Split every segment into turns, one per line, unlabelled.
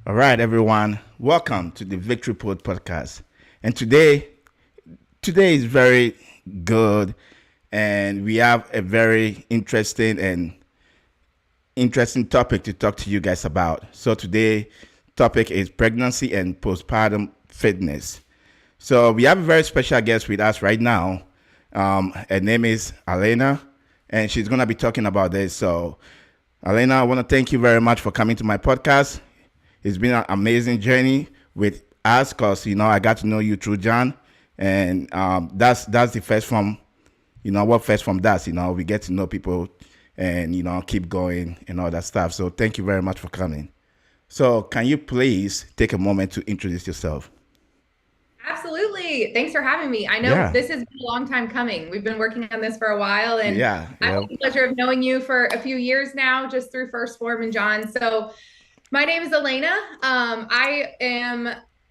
All right, everyone. Welcome to the Victory Pod podcast. And today is very good, and we have a very interesting topic to talk to you guys about. So today topic is pregnancy and postpartum fitness. So we have a very special guest with us right now. Her name is Alanna, and she's gonna be talking about this. So, Alanna, I want to thank you very much for coming to my podcast. It's been an amazing journey with us because I got to know you through John, and that's the first from what first from that we get to know people and keep going and all that stuff. So thank you very much for coming. So can you please take a moment to introduce yourself?
Absolutely. Thanks for having me. I know
Yeah,
this has been a long time coming. We've been working on this for a while, and
yeah,
I've
yeah.
had the pleasure of knowing you for a few years now, just through First Form and John. So, my name is Alanna. I am,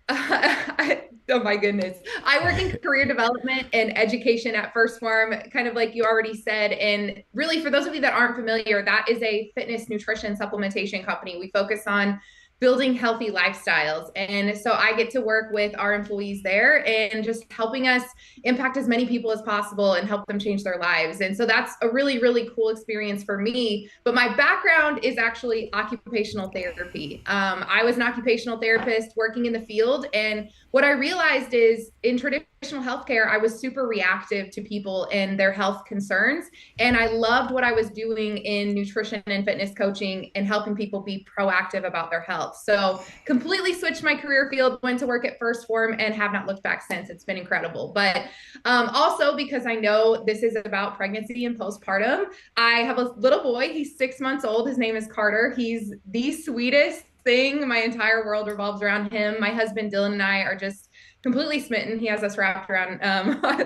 oh my goodness. I work in career development and education at First Form, kind of like you already said. And really, for those of you that aren't familiar, that is a fitness nutrition supplementation company. We focus on building healthy lifestyles. And so I get to work with our employees there and just helping us impact as many people as possible and help them change their lives. And so that's a really, really cool experience for me. But my background is actually occupational therapy. I was an occupational therapist working in the field. And what I realized is in traditional healthcare, I was super reactive to people and their health concerns. And I loved what I was doing in nutrition and fitness coaching and helping people be proactive about their health. So completely switched my career field, went to work at First Form and have not looked back since. It's been incredible. But also because I know this is about pregnancy and postpartum, I have a little boy. He's 6 months old. His name is Carter. He's the sweetest thing. My entire world revolves around him. My husband Dylan and I are just completely smitten. He has us wrapped around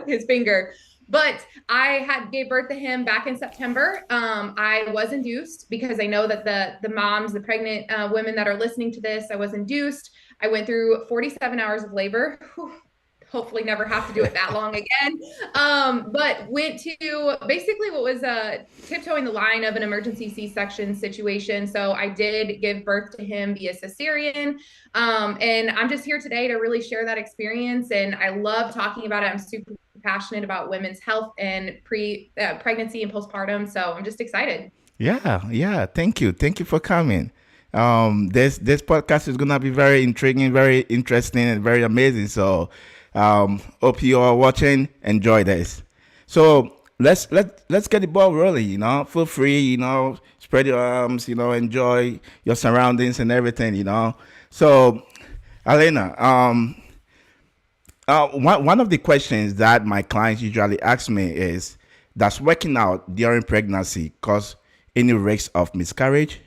his finger. But I had gave birth to him back in September. I was induced because I know that the moms, the pregnant women that are listening to this, I was induced. I went through 47 hours of labor. Whew, hopefully never have to do it that long again. But went to basically what was tiptoeing the line of an emergency C-section situation. So I did give birth to him via cesarean. And I'm just here today to really share that experience. And I love talking about it. I'm super passionate about women's health and pregnancy and postpartum. So I'm just excited.
Yeah. Thank you for coming. This podcast is gonna be very intriguing, very interesting, and very amazing. So, hope you are watching. Enjoy this. So let's get the ball rolling. Feel free. Spread your arms. Enjoy your surroundings and everything. So, Alanna, one of the questions that my clients usually ask me is, does working out during pregnancy cause any risk of miscarriage?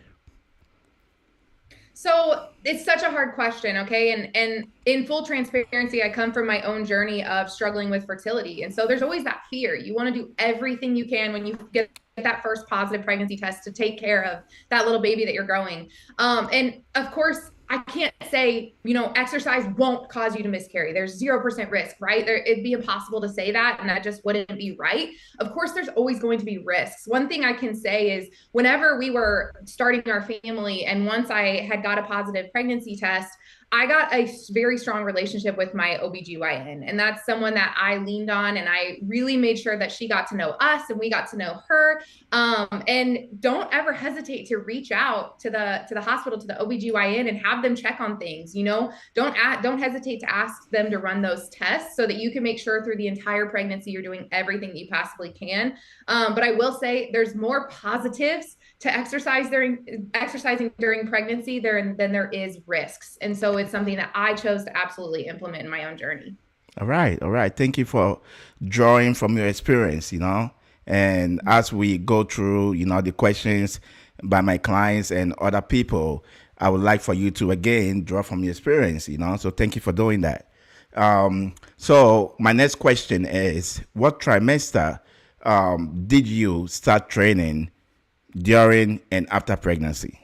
So it's such a hard question, okay? And in full transparency, I come from my own journey of struggling with fertility. And so there's always that fear. You want to do everything you can when you get that first positive pregnancy test to take care of that little baby that you're growing. And of course, I can't say, exercise won't cause you to miscarry. There's 0% risk, right? It'd be impossible to say that, and that just wouldn't be right. Of course, there's always going to be risks. One thing I can say is whenever we were starting our family, and once I had got a positive pregnancy test, I got a very strong relationship with my OBGYN. And that's someone that I leaned on, and I really made sure that she got to know us and we got to know her. And don't ever hesitate to reach out to the hospital, to the OBGYN, and have them check on things. Don't hesitate to ask them to run those tests so that you can make sure through the entire pregnancy you're doing everything that you possibly can. But I will say there's more positives to exercising during pregnancy than there is risks. And so it's something that I chose to absolutely implement in my own journey.
All right. Thank you for drawing from your experience. And as we go through, the questions by my clients and other people, I would like for you to again draw from your experience. So thank you for doing that. So my next question is, what trimester did you start training during and after pregnancy?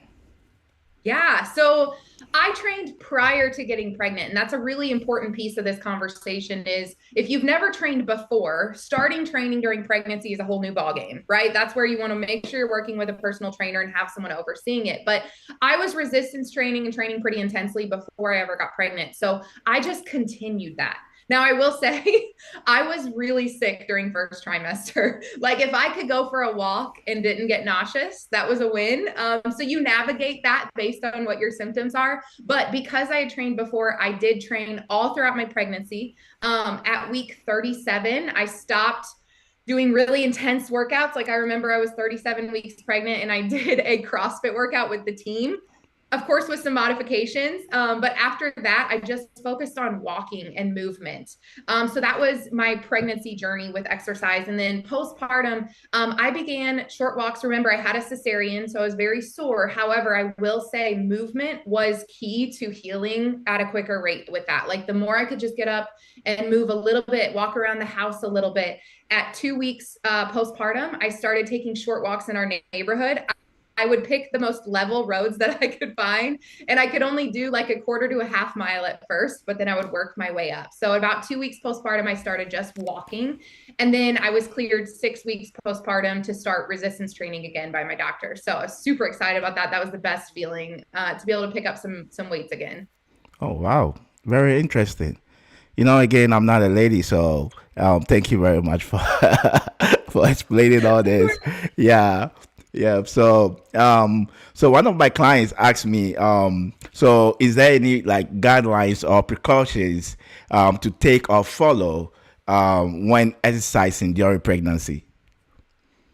Yeah. So I trained prior to getting pregnant, and that's a really important piece of this conversation is if you've never trained before, starting training during pregnancy is a whole new ballgame, right? That's where you want to make sure you're working with a personal trainer and have someone overseeing it. But I was resistance training and training pretty intensely before I ever got pregnant. So I just continued that. Now, I will say I was really sick during first trimester. Like if I could go for a walk and didn't get nauseous, that was a win. So you navigate that based on what your symptoms are. But because I had trained before, I did train all throughout my pregnancy. At week 37, I stopped doing really intense workouts. Like I remember I was 37 weeks pregnant and I did a CrossFit workout with the team, of course with some modifications, but after that I just focused on walking and movement. So that was my pregnancy journey with exercise. And then postpartum, I began short walks. Remember, I had a cesarean, so I was very sore. However, I will say movement was key to healing at a quicker rate with that. Like the more I could just get up and move a little bit, walk around the house a little bit. At 2 weeks postpartum, I started taking short walks in our neighborhood. I would pick the most level roads that I could find. And I could only do like a quarter to a half mile at first, but then I would work my way up. So about 2 weeks postpartum, I started just walking. And then I was cleared 6 weeks postpartum to start resistance training again by my doctor. So I was super excited about that. That was the best feeling to be able to pick up some weights again.
Oh, wow. Very interesting. Again, I'm not a lady, so thank you very much for for explaining all this. Yeah, yeah. So one of my clients asked me, so is there any like guidelines or precautions to take or follow when exercising during pregnancy?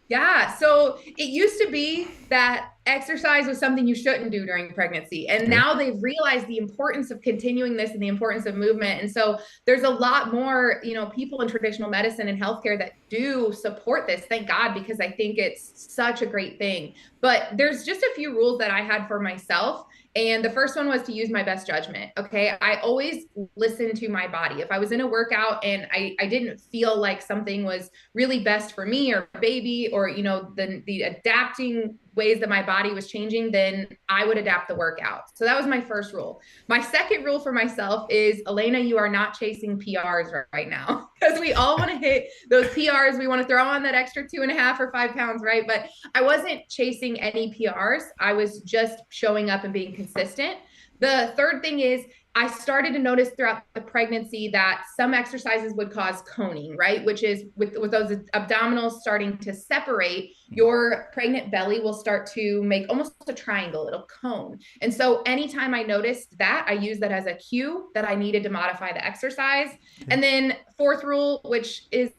Yeah. So it used to be that exercise was something you shouldn't do during pregnancy. And
Okay.
now they've realized the importance of continuing this and the importance of movement. And so there's a lot more, people in traditional medicine and healthcare that do support this. Thank God, because I think it's such a great thing. But there's just a few rules that I had for myself. And the first one was to use my best judgment. Okay. I always listen to my body. If I was in a workout and I didn't feel like something was really best for me or baby, or the adapting ways that my body was changing, then I would adapt the workout. So that was my first rule. My second rule for myself is, Alanna, you are not chasing PRs right now, because we all want to hit those PRs. We want to throw on that extra 2.5 or 5 pounds, right? But I wasn't chasing any PRs. I was just showing up and being consistent. The third thing is, I started to notice throughout the pregnancy that some exercises would cause coning, right? Which is with those abdominals starting to separate, your pregnant belly will start to make almost a triangle, it'll cone. And so anytime I noticed that, I used that as a cue that I needed to modify the exercise. And then fourth rule, which is,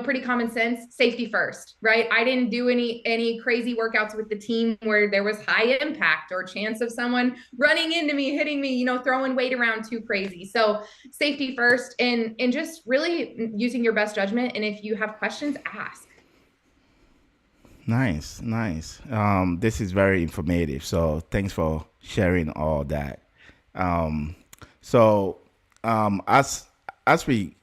pretty common sense, safety first, right? I didn't do any crazy workouts with the team where there was high impact or chance of someone running into me, hitting me, throwing weight around too crazy. So safety first, and just really using your best judgment. And if you have questions, ask.
Nice, nice. This is very informative. So thanks for sharing all that. Um, so as we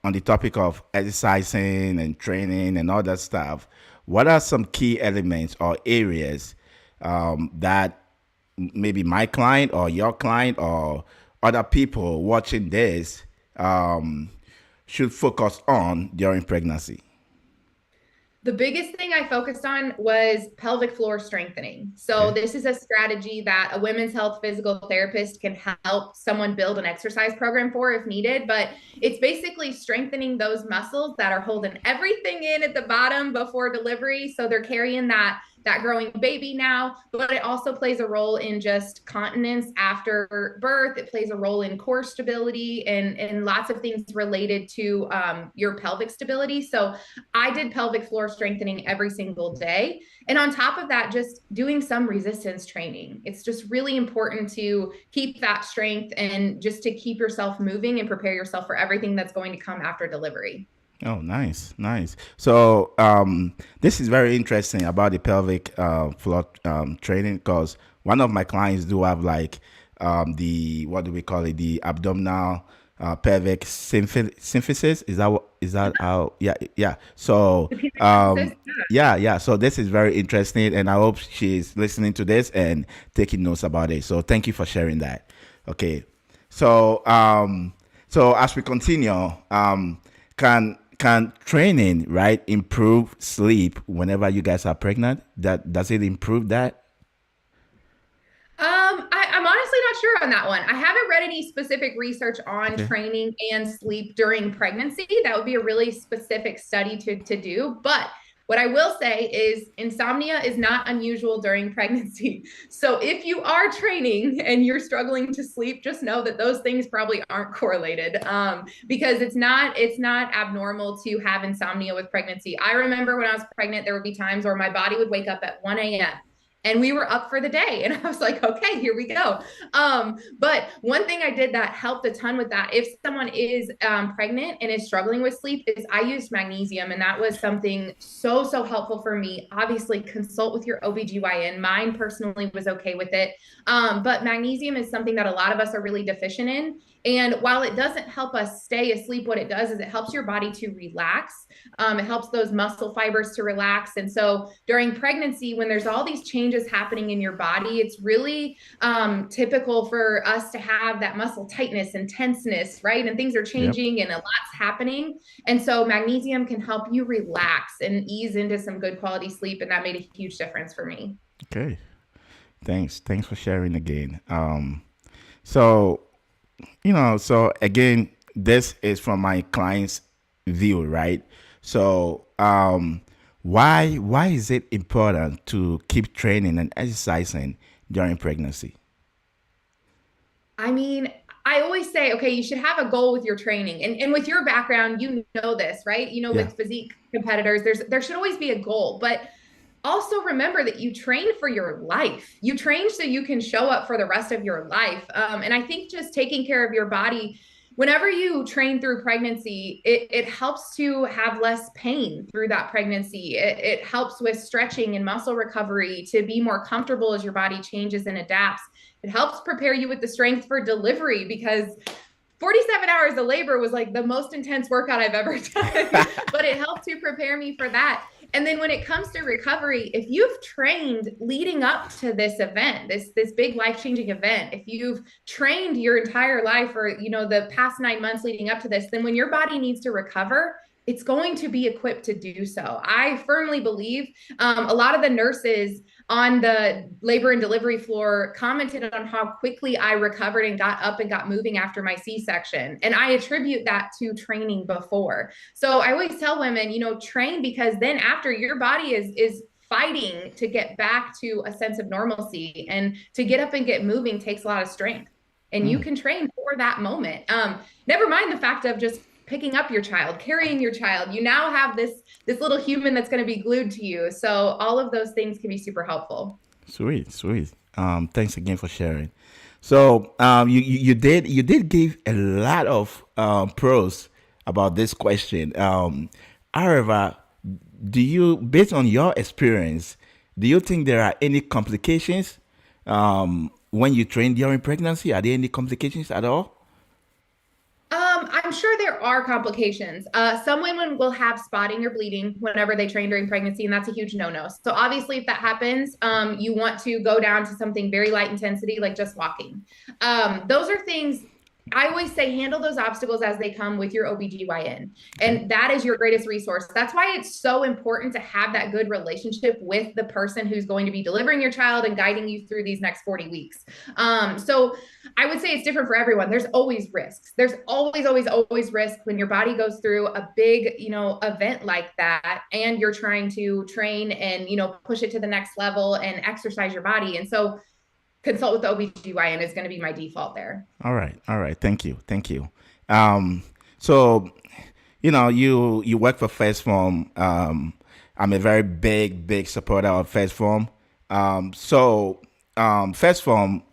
on the topic of exercising and training and all that stuff, what are some key elements or areas that maybe my client or your client or other people watching this um, should focus on during pregnancy?
The biggest thing I focused on was pelvic floor strengthening. So
Okay.
this is a strategy that a women's health physical therapist can help someone build an exercise program for if needed. But it's basically strengthening those muscles that are holding everything in at the bottom before delivery. So they're carrying that growing baby now, but it also plays a role in just continence after birth. It plays a role in core stability and lots of things related to your pelvic stability. So I did pelvic floor strengthening every single day. And on top of that, just doing some resistance training. It's just really important to keep that strength and just to keep yourself moving and prepare yourself for everything that's going to come after delivery.
Oh, nice, nice. So this is very interesting about the pelvic floor training, because one of my clients do have like the what do we call it, the abdominal pelvic symphysis. Is that how? Yeah, yeah. So
The peanut emphasis.
yeah, yeah. So this is very interesting, and I hope she's listening to this and taking notes about it. So thank you for sharing that. Okay. So so as we continue, can training, right, improve sleep whenever you guys are pregnant? That does it improve that?
I'm honestly not sure on that one. I haven't read any specific research on
Okay.
training and sleep during pregnancy. That would be a really specific study to do. But what I will say is insomnia is not unusual during pregnancy. So if you are training and you're struggling to sleep, just know that those things probably aren't correlated, because it's not abnormal to have insomnia with pregnancy. I remember when I was pregnant, there would be times where my body would wake up at 1 a.m. and we were up for the day, and I was like, okay, here we go. But one thing I did that helped a ton with that, if someone is pregnant and is struggling with sleep, is I used magnesium, and that was something so helpful for me. Obviously, consult with your OBGYN. Mine personally was okay with it. But magnesium is something that a lot of us are really deficient in. And while it doesn't help us stay asleep, what it does is it helps your body to relax. It helps those muscle fibers to relax. And so during pregnancy, when there's all these changes happening in your body, it's really typical for us to have that muscle tightness and tenseness, right? And things are
Yep.
changing and a lot's happening. And so magnesium can help you relax and ease into some good quality sleep. And that made a huge difference for me.
Okay. Thanks for sharing again. So so again, this is from my client's view, right? So why is it important to keep training and exercising during pregnancy?
I mean, I always say, okay, you should have a goal with your training. And with your background, you know this, right? You know,
Yeah.
with physique competitors, there should always be a goal. But also remember that you train for your life. You train so you can show up for the rest of your life. And I think just taking care of your body, whenever you train through pregnancy, it helps to have less pain through that pregnancy. It helps with stretching and muscle recovery to be more comfortable as your body changes and adapts. It helps prepare you with the strength for delivery, because 47 hours of labor was like the most intense workout I've ever done, but it helped to prepare me for that. And then when it comes to recovery, if you've trained leading up to this event, this big life-changing event, if you've trained your entire life, or the past 9 months leading up to this, then when your body needs to recover, it's going to be equipped to do so. I firmly believe a lot of the nurses on the labor and delivery floor commented on how quickly I recovered and got up and got moving after my C-section. And I attribute that to training before. So I always tell women, train, because then after, your body is fighting to get back to a sense of normalcy, and to get up and get moving takes a lot of strength. And you
Mm,
can train for that moment. Never mind the fact of just picking up your child, carrying your child. You now have this little human that's going to be glued to you. So all of those things can be super helpful.
sweet, sweet. Thanks again for sharing. So you did give a lot of pros about this question. However, based on your experience, do you think there are any complications when you train during pregnancy? Are there any complications at all?
I'm sure there are complications. Some women will have spotting or bleeding whenever they train during pregnancy, and that's a huge no-no. So obviously, if that happens, you want to go down to something very light intensity, like just walking. Those are things I always say, handle those obstacles as they come with your OBGYN.
Okay.
And that is your greatest resource. That's why it's so important to have that good relationship with the person who's going to be delivering your child and guiding you through these next 40 weeks. So I would say it's different for everyone. There's always risks. There's always risk when your body goes through a big, event like that, and you're trying to train and, push it to the next level and exercise your body. And so consult with the OBGYN is going to be my default there.
All right. All right. Thank you. Thank you. Um, so, you work for First Form. I'm a very big supporter of First Form. First Form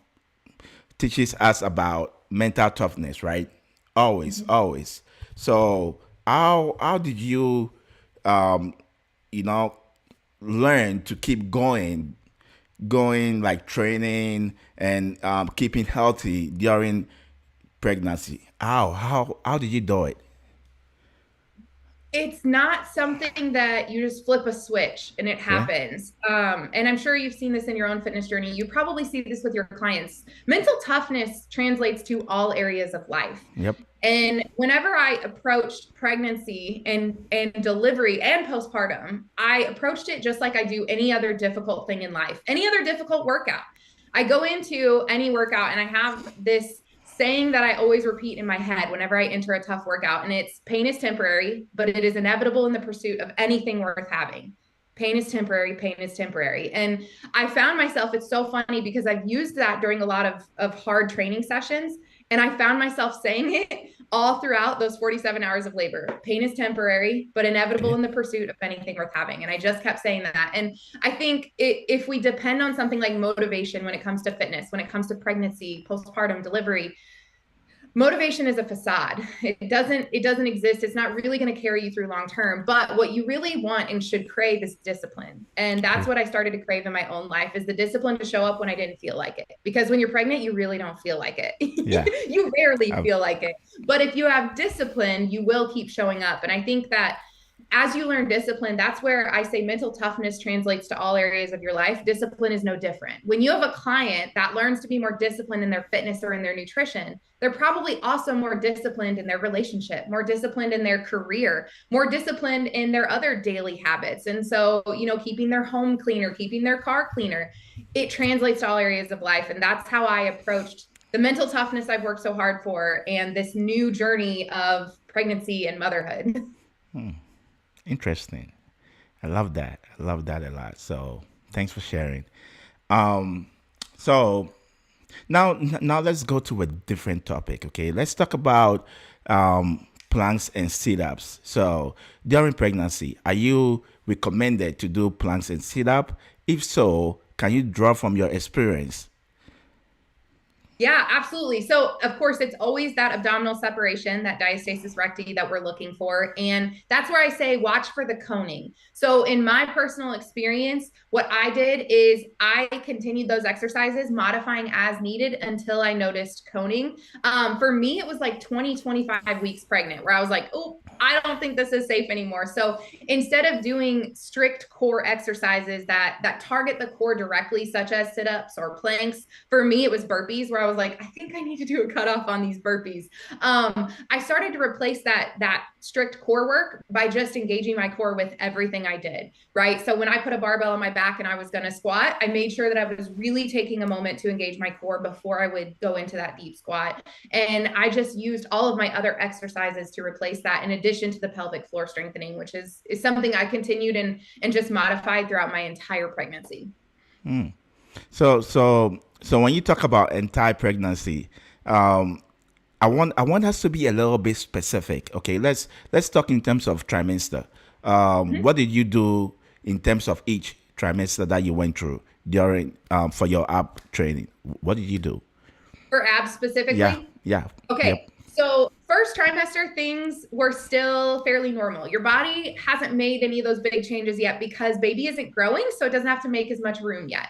teaches us about mental toughness, right? Always,
Mm-hmm.
always. So, how did you, um, you know, learn to keep going like training and keeping healthy during pregnancy. How did you do it?
It's not something that you just flip a switch and it
Okay.
happens. And I'm sure you've seen this in your own fitness journey. You probably see this with your clients. Mental toughness translates to all areas of life.
Yep.
And whenever I approached pregnancy and delivery and postpartum, I approached it just like I do any other difficult thing in life, any other difficult workout. I go into any workout and I have this saying that I always repeat in my head whenever I enter a tough workout, and it's pain is temporary, but it is inevitable in the pursuit of anything worth having. Pain is temporary, pain is temporary. And I found myself, it's so funny because I've used that during a lot of hard training sessions. And I found myself saying it all throughout those 47 hours of labor. Pain is temporary, but inevitable
Okay.
in the pursuit of anything worth having. And I just kept saying that. And I think if we depend on something like motivation when it comes to fitness, when it comes to pregnancy, postpartum, delivery, motivation is a facade. It doesn't exist. It's not really going to carry you through long term. But what you really want and should crave is discipline. And that's
Okay.
what I started to crave in my own life, is the discipline to show up when I didn't feel like it. Because when you're pregnant, you really don't feel like it.
Yeah.
You rarely
Um,
feel like it. But if you have discipline, you will keep showing up. And I think that as you learn discipline, that's where I say mental toughness translates to all areas of your life. Discipline is no different. When you have a client that learns to be more disciplined in their fitness or in their nutrition, they're probably also more disciplined in their relationship, more disciplined in their career, more disciplined in their other daily habits. And so, keeping their home cleaner, keeping their car cleaner, it translates to all areas of life. And that's how I approached the mental toughness I've worked so hard for and this new journey of pregnancy and motherhood.
Interesting. I love that. I love that a lot. So thanks for sharing. Um, so now let's go to a different topic. Okay, let's talk about planks and sit-ups. So during pregnancy, are you recommended to do planks and sit-up? If so, can you draw from your experience?
Yeah, absolutely. So, of course, it's always that abdominal separation, that diastasis recti that we're looking for. And that's where I say watch for the coning. So, in my personal experience, what I did is I continued those exercises, modifying as needed until I noticed coning. For me, it was like 20, 25 weeks pregnant, where I was like, oh, I don't think this is safe anymore. So instead of doing strict core exercises that target the core directly, such as sit-ups or planks, for me, it was burpees, where I was like, I think I need to do a cutoff on these burpees. I started to replace that strict core work by just engaging my core with everything I did, right? So when I put a barbell on my back and I was going to squat, I made sure that I was really taking a moment to engage my core before I would go into that deep squat. And I just used all of my other exercises to replace that, in addition to the pelvic floor strengthening, which is something I continued and just modified throughout my entire pregnancy.
So when you talk about entire pregnancy, um, I want us to be a little bit specific. Okay, let's talk in terms of trimester.
Mhm.
What did you do in terms of each trimester that you went through during for your ab training? What did you do?
For abs
Yeah,
specifically.
yeah,
Okay.
yep.
So, first trimester, things were still fairly normal. Your body hasn't made any of those big changes yet because baby isn't growing, so it doesn't have to make as much room yet.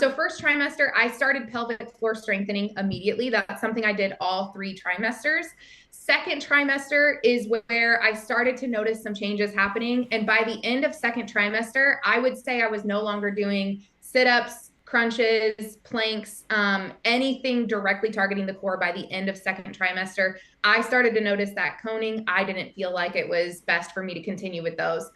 So, first trimester, I started pelvic floor strengthening immediately. That's something I did all 3 trimesters. Second trimester is where I started to notice some changes happening. And by the end of second trimester, I would say I was no longer doing sit ups, crunches, planks, anything directly targeting the core by the end of second trimester. I started to notice that coning. I didn't feel like it was best for me to continue with those.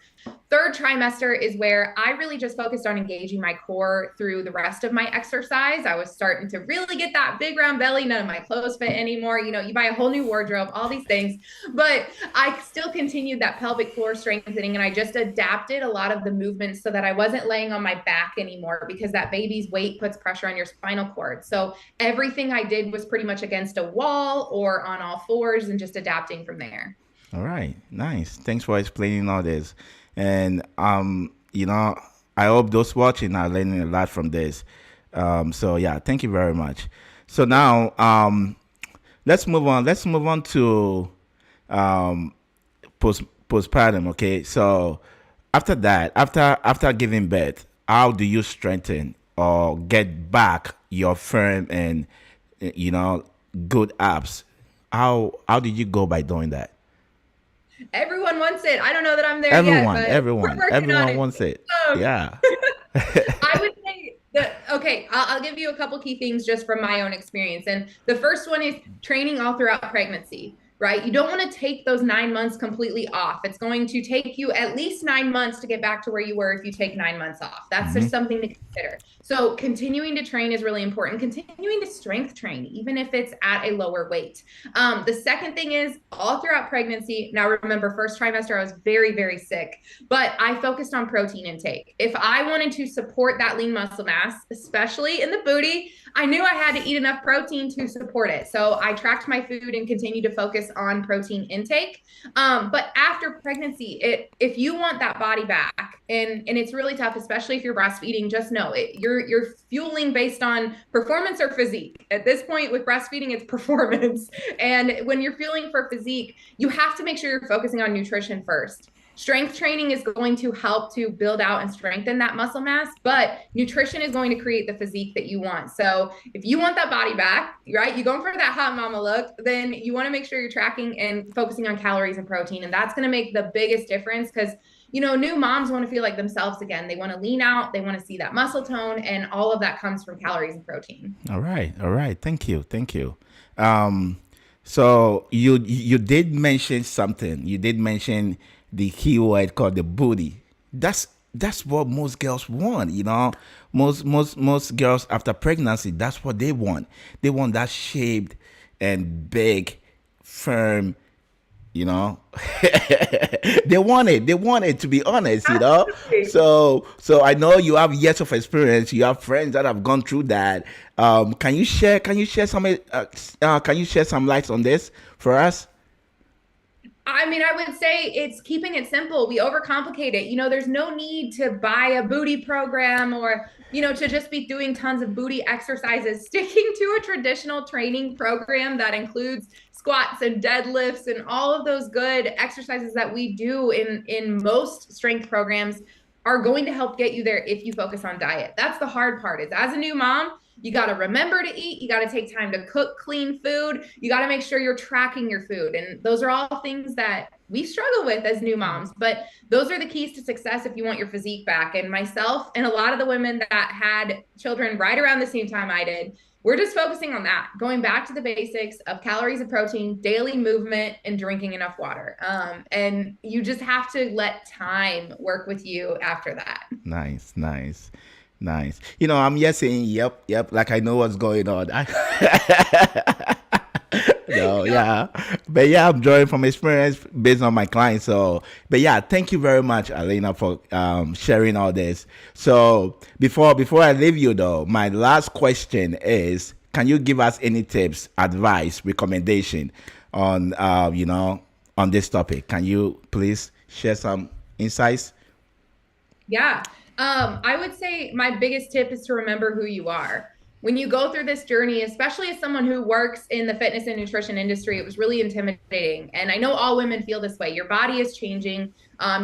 Third trimester is where I really just focused on engaging my core through the rest of my exercise. I was starting to really get that big round belly. None of my clothes fit anymore. You buy a whole new wardrobe, all these things. But I still continued that pelvic floor strengthening, and I just adapted a lot of the movements so that I wasn't laying on my back anymore, because that baby's weight puts pressure on your spinal cord. So everything I did was pretty much against a wall or on all fours and just adapting from there.
All right, nice. Thanks for explaining all this. And I hope those watching are learning a lot from this. So yeah, thank you very much. So now let's move on. Let's move on to um, postpartum. Okay, so after that, after giving birth, how do you strengthen or get back your firm and you know good abs? how did you go by doing that?
Everyone wants it. I don't know that I'm there yet,
Everyone,
but we're
everyone,
working on
everyone
it.
wants it.
Um,
Yeah.
I would say that, okay, I'll give you a couple key things just from my own experience. And the first one is training all throughout pregnancy, right? You don't want to take those 9 months completely off. It's going to take you at least 9 months to get back to where you were if you take 9 months off. That's
Hmm.
just something to consider. So continuing to train is really important. Continuing to strength train, even if it's at a lower weight. The second thing is all throughout pregnancy. Now, remember, first trimester, I was very, very sick, but I focused on protein intake. If I wanted to support that lean muscle mass, especially in the booty, I knew I had to eat enough protein to support it. So I tracked my food and continued to focus on protein intake. But after pregnancy, if you want that body back, and it's really tough, especially if you're breastfeeding, just know you're fueling based on performance or physique. At this point with breastfeeding, it's performance. And when you're fueling for physique, you have to make sure you're focusing on nutrition first. Strength training is going to help to build out and strengthen that muscle mass, but nutrition is going to create the physique that you want. So if you want that body back, right, you're going for that hot mama look, then you want to make sure you're tracking and focusing on calories and protein. And that's going to make the biggest difference because new moms want to feel like themselves again. They want to lean out, they want to see that muscle tone, and all of that comes from calories and protein.
All right, all right. Thank you, thank you. Um, so you did mention something. You did mention the keyword called the booty. That's what most girls want. Most girls after pregnancy, that's what they want. They want that shaped and big, firm. you know they want it to be honest.
Absolutely.
So I know you have years of experience, you have friends that have gone through that. Can you share some lights on this for us?
I mean, I would say it's keeping it simple. We overcomplicate it. There's no need to buy a booty program or, to just be doing tons of booty exercises. Sticking to a traditional training program that includes squats and deadlifts and all of those good exercises that we do in most strength programs are going to help get you there if you focus on diet. That's the hard part is as a new mom, you got to remember to eat. You got to take time to cook clean food. You got to make sure you're tracking your food. And those are all things that we struggle with as new moms. But those are the keys to success if you want your physique back. And myself and a lot of the women that had children right around the same time I did, we're just focusing on that, going back to the basics of calories and protein, daily movement, and drinking enough water. And you just have to let time work with you after that.
Nice, nice, nice. I'm just saying yep, yep, like I know what's going on. No,
Yep.
yeah, but yeah, I'm drawing from experience based on my clients. So, but yeah, thank you very much, Alina, for sharing all this. So, before I leave you though, my last question is: can you give us any tips, advice, recommendation on on this topic? Can you please share some insights?
Yeah. I would say my biggest tip is to remember who you are. When you go through this journey, especially as someone who works in the fitness and nutrition industry, it was really intimidating. And I know all women feel this way. Your body is changing.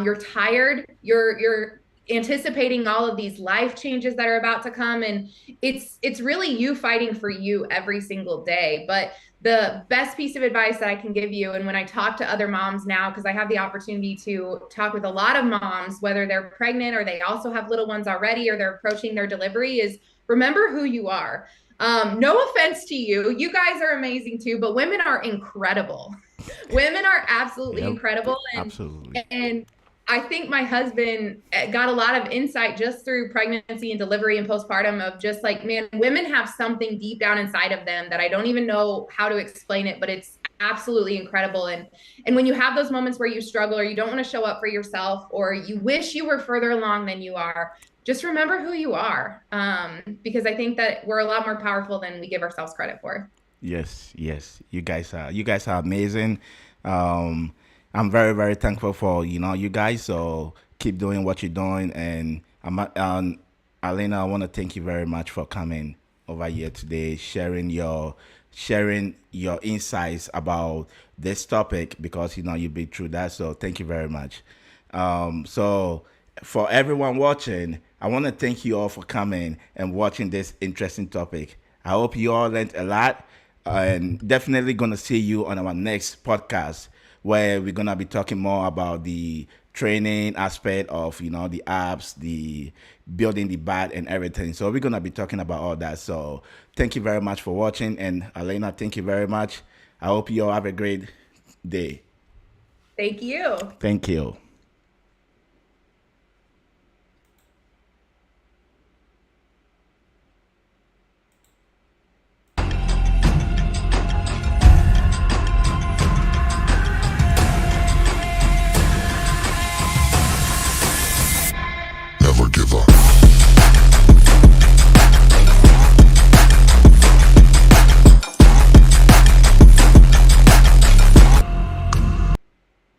You're tired. You're anticipating all of these life changes that are about to come, and it's really you fighting for you every single day. But the best piece of advice that I can give you, and when I talk to other moms now, because I have the opportunity to talk with a lot of moms, whether they're pregnant or they also have little ones already or they're approaching their delivery, is remember who you are. No offense to you. You guys are amazing too, but women are incredible. Women are absolutely
Yep,
incredible.
absolutely.
And I think my husband got a lot of insight just through pregnancy and delivery and postpartum of just like, man, women have something deep down inside of them that I don't even know how to explain it, but it's absolutely incredible. And when you have those moments where you struggle or you don't want to show up for yourself or you wish you were further along than you are, just remember who you are. Because I think that we're a lot more powerful than we give ourselves credit for.
Yes, yes. You guys are amazing. Um, I'm very, very thankful for you guys. So keep doing what you're doing, and Alina, I want to thank you very much for coming over here today, sharing your insights about this topic because you've been through that. So thank you very much. So for everyone watching, I want to thank you all for coming and watching this interesting topic. I hope you all learned a lot. and definitely gonna see you on our next podcast where we're gonna be talking more about the training aspect of the apps, the building the bot and everything. So we're gonna be talking about all that. So thank you very much for watching, and Alanna, thank you very much. I hope you all have a great day.
Thank you.
Thank you.